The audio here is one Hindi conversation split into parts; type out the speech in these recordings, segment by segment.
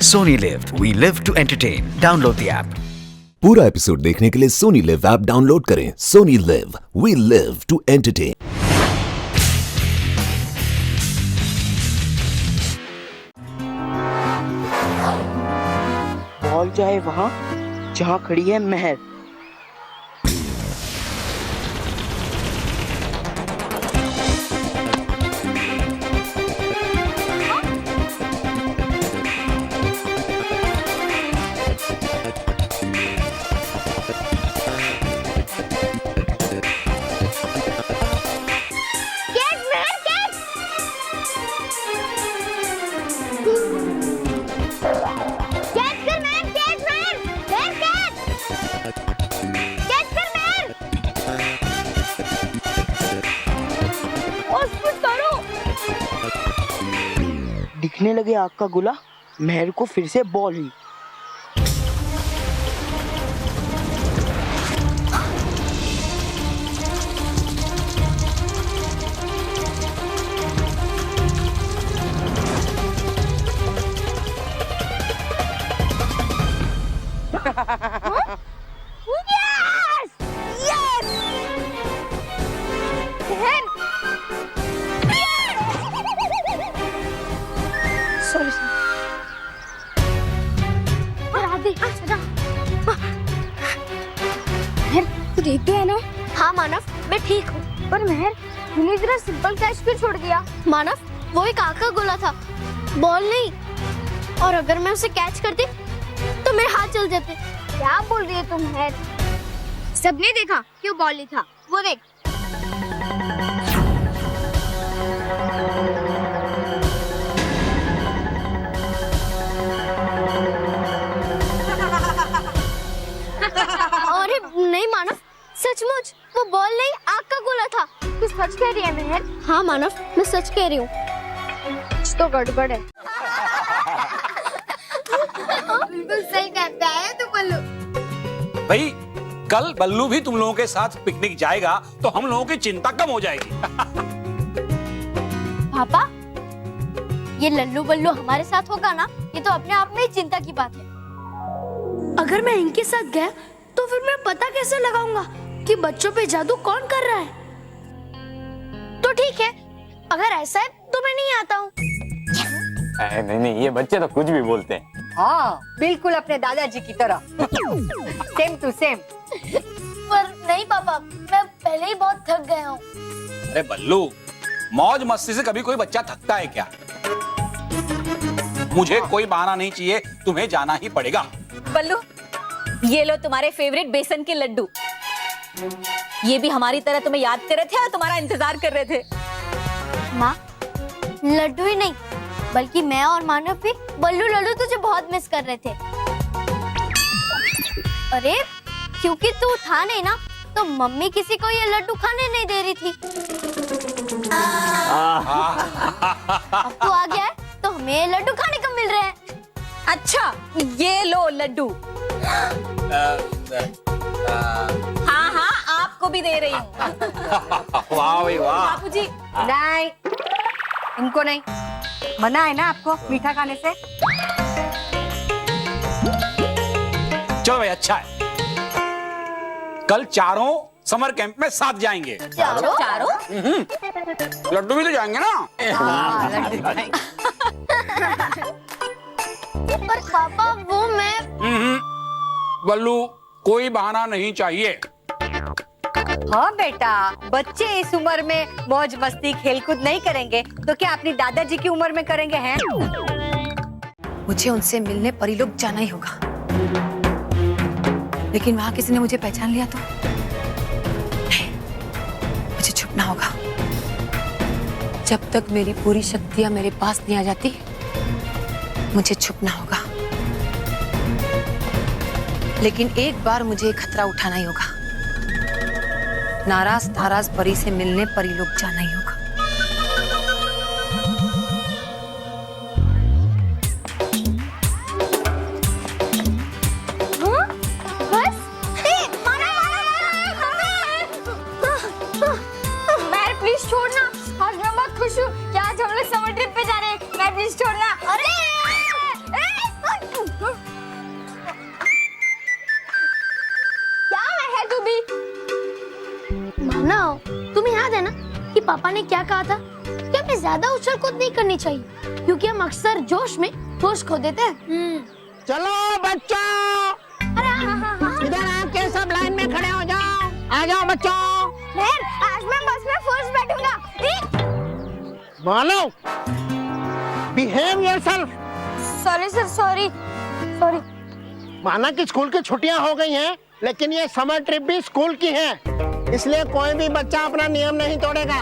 Sony Live. We live to entertain. Download the app. पूरा एपिसोड देखने के लिए सोनी लिव ऐप डाउनलोड करें। Sony LIV, we live to entertain. Ball जाए वहां जहां खड़ी है महर। दिखने लगे आग का गोला, महर को फिर से बॉल हुई। तू ठीक तो है ना? हाँ मानव, मैं ठीक हूँ। पर महर, तूने इतना सिंपल कैच क्यों छोड़ दिया? मानव, वो एक आग का गोला था, बॉल नहीं। और अगर मैं उसे कैच करती तो मेरे हाथ जल जाते। क्या बोल रही है तुम महर? सबने देखा कि वो बॉल नहीं था। वो देख। अरे नहीं मानव, सचमुच वो बॉल नहीं, आग का गोला था। तू सच कह रही है महर? हाँ मानव, मैं सच कह रही हूँ। कुछ तो गड़बड़ है। बिल्कुल सही कहता है तू बल्लू। भाई कल बल्लू भी तुम लोगों के साथ पिकनिक जाएगा तो हम लोगों की चिंता कम हो जाएगी। पापा, ये लल्लू बल्लू हमारे साथ होगा ना, ये तो अपने आप में ही चिंता की बात है। अगर मैं इनके साथ गया तो फिर मैं पता कैसे लगाऊंगा कि बच्चों पे जादू कौन कर रहा है? तो ठीक है, अगर ऐसा है तो मैं नहीं आता हूँ। नहीं नहीं, ये बच्चे तो कुछ भी बोलते हैं। हाँ, बिल्कुल अपने दादाजी की तरह। Same to same. पर नहीं पापा, मैं पहले ही बहुत थक गया हूँ। अरे बल्लू, मौज मस्ती से कभी कोई बच्चा थकता है क्या? मुझे कोई बहाना नहीं चाहिए, तुम्हें जाना ही पड़ेगा। बल्लू, ये लो तुम्हारे फेवरेट बेसन के लड्डू। ये भी हमारी तरह तुम्हें याद कर रहे थे और तुम्हारा इंतजार कर रहे थे। माँ, लड्डू ही नहीं बल्कि मैं और मानव भी बल्लू लड्डू तुझे बहुत मिस कर रहे थे। अरे क्योंकि तू था नहीं ना, तो मम्मी किसी को ये लड्डू खाने नहीं दे रही थी। अब तू आ गया है तो हमें ये लड्डू खाने को मिल रहे हैं। अच्छा, ये लो लड्डू। हाँ हाँ, आपको भी दे रही हूँ। वाह भाई वाह। बापूजी, नहीं, इनको नहीं। मना है ना आपको मीठा खाने से? चलो भाई, अच्छा है। कल चारों समर कैंप में साथ जाएंगे। चारों? लड्डू भी तो जाएंगे ना? हाँ, लड्डू खाएंगे। पर पापा वो मैं बल्लू, कोई बहाना नहीं चाहिए। हाँ बेटा, बच्चे इस उम्र में मौज मस्ती खेलकूद नहीं करेंगे तो क्या अपनी दादाजी की उम्र में करेंगे हैं? मुझे उनसे मिलने परिलोक जाना ही होगा, लेकिन वहां किसी ने मुझे पहचान लिया तो नहीं, मुझे छुपना होगा। जब तक मेरी पूरी शक्तियां मेरे पास नहीं आ जाती, मुझे छुपना होगा। लेकिन एक बार मुझे खतरा उठाना ही होगा। नाराज नाराज परी से मिलने परिलोक जाना ही होगा। बस प्लीज छोड़ना, आज मैं बहुत खुश हूँ कि आज हम लोग समर ट्रिप पे जा रहे हैं। मैं प्लीज छोड़ना। अरे पापा ने क्या कहा था कि हमें ज्यादा उछल कूद नहीं करनी चाहिए, क्योंकि हम अक्सर जोश में होश खो देते हैं। चलो बच्चों, इधर आके सब लाइन में खड़े हो जाओ। आ जाओ बच्चों। महर, आज मैं बस में फर्स्ट बैठूंगा। बोलो, behave yourself. Sorry sir, sorry sorry. माना कि स्कूल की छुट्टियां हो गई हैं, लेकिन ये समर ट्रिप भी स्कूल की है, इसलिए कोई भी बच्चा अपना नियम नहीं तोड़ेगा।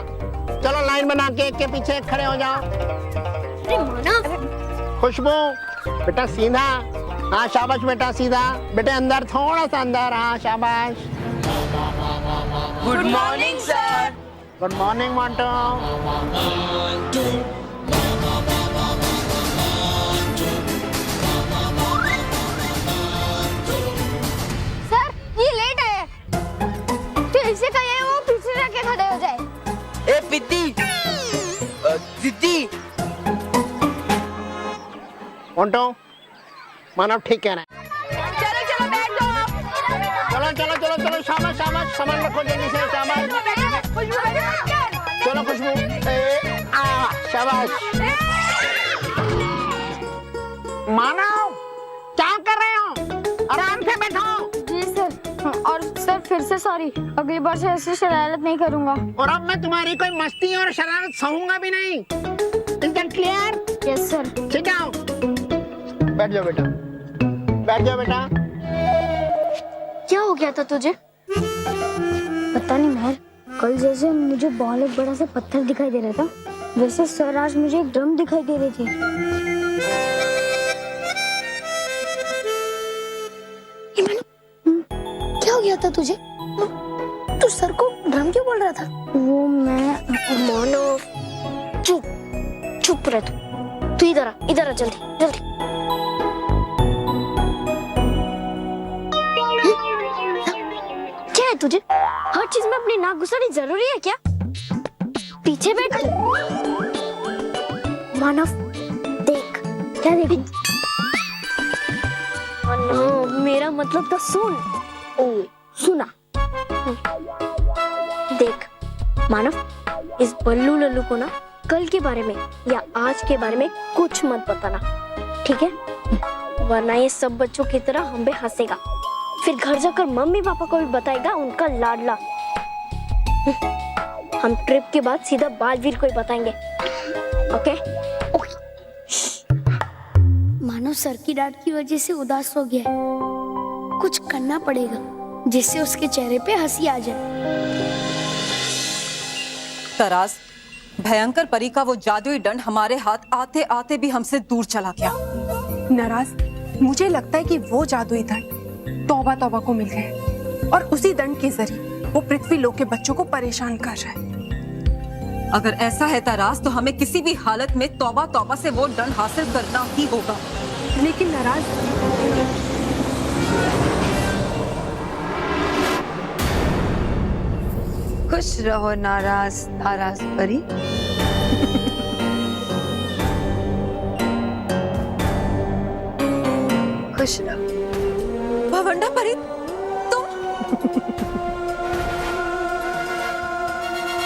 चलो लाइन बना के एक के पीछे एक खड़े हो जाओ। अरे मानव, खुशबू बेटा सीधा। हाँ शाबाश बेटा, सीधा। बेटे अंदर, थोड़ा सा अंदर। हाँ शाबाश। Good morning sir. Good morning Monte. Sir ये लेट है, तो इसे कहिए वो पीछे रख के खड़े हो जाए। ए पिद्दी, सिद्धि। मोंटो, मानव ठीक कह रहा है। चलो चलो बैठ जाओ आप। चलो चलो चलो चलो, शाबाश शाबाश। सामान रखो जल्दी से, शाबाश। चलो खुशबू, शाबाश। मानव, क्या कर रहे हो? आराम से बैठो। जी सर। और सर फिर से सॉरी, अगली बार से ऐसी शरारत नहीं करूंगा। और अब मैं तुम्हारी कोई मस्ती और शरारत सहूंगा भी नहीं। Is that clear? Yes sir. ठीक है, बैठ जाओ बेटा, बैठ जाओ बेटा। क्या हो गया था तुझे? पता नहीं महर, कल जैसे मुझे बहुत एक बड़ा सा पत्थर दिखाई दे रहा था, वैसे सर आज मुझे एक ड्रम दिखाई दे रहे थे। क्या हो गया था तुझे? तू सर को ड्रम क्यों बोल रहा था? वो मैं मानव, चुप रह तू। इधर आ जल्दी जल्दी। क्या है तुझे? हर चीज में अपनी नाक घुसानी जरूरी है क्या? पीछे बैठ। मानव देख, क्या देखूं? मानव, मेरा मतलब तो सुन। ओ सुना। देख मानव, इस बल्लू लल्लू को ना कल के बारे में या आज के बारे में कुछ मत बताना, ठीक है? वरना ये सब बच्चों की तरह हम पे हंसेगा, फिर घर जाकर मम्मी पापा को भी बताएगा उनका लाडला। हम ट्रिप के बाद सीधा बालवीर को ही बताएंगे, ओके? मानो सर की डांट की वजह से उदास हो गया है। कुछ करना पड़ेगा जिससे उसके चेहरे पे हंसी आ जाए। तरास, भयंकर परी का वो जादुई दंड हमारे हाथ आते आते भी हमसे दूर चला गया। नाराज, मुझे लगता है कि वो जादुई दंड तौबा तौबा को मिल गए और उसी दंड के जरिए वो पृथ्वी लोक के बच्चों को परेशान कर रहा है। अगर ऐसा है तरास, तो हमें किसी भी हालत में तौबा तौबा से वो दंड हासिल करना ही होगा। लेकिन नाराज, खुश रहो नाराज नाराज परी। खुश रहो। भवंडा परी, तुम?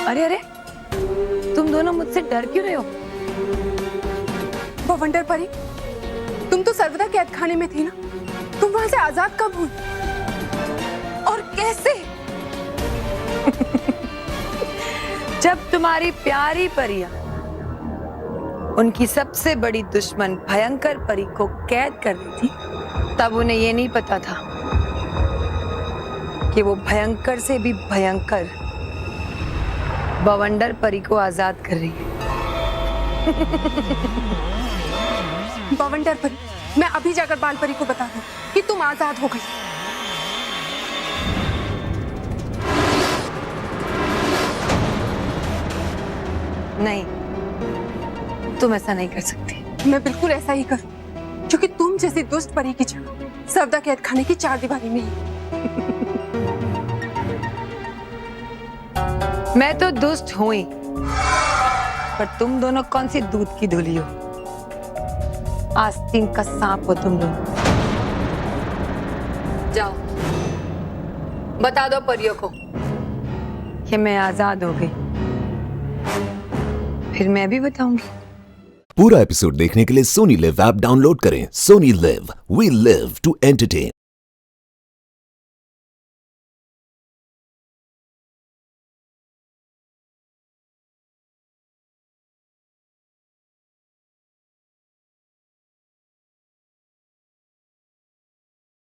अरे अरे, तुम दोनों मुझसे डर क्यों रहे हो? भवंडर परी, तुम तो सर्वदा कैद खाने में थी ना, तुम वहां से आजाद कब हुई और कैसे? जब तुम्हारी प्यारी परियां उनकी सबसे बड़ी दुश्मन भयंकर परी को कैद कर दी थी, तब उन्हें ये नहीं पता था कि वो भयंकर से भी भयंकर बवंडर परी को आजाद कर रही है। भवंडर परी, मैं अभी जाकर बाल परी को बता दूं कि तुम आजाद हो गई। नहीं, तुम ऐसा नहीं कर सकती। मैं बिल्कुल ऐसा ही करूं, क्योंकि तुम जैसी दुष्ट परी की जगह सर्वदा कैद खाने की चार दीवारी में ही। मैं तो दुष्ट हूं ही, पर तुम दोनों कौन सी दूध की धुली हो? आस्तीन का सांप हो तुम लोग। जाओ, बता दो परियों को कि मैं आजाद हो गई। फिर मैं भी बताऊंगी। पूरा एपिसोड देखने के लिए सोनी लिव ऐप डाउनलोड करें। Sony LIV, we live to entertain.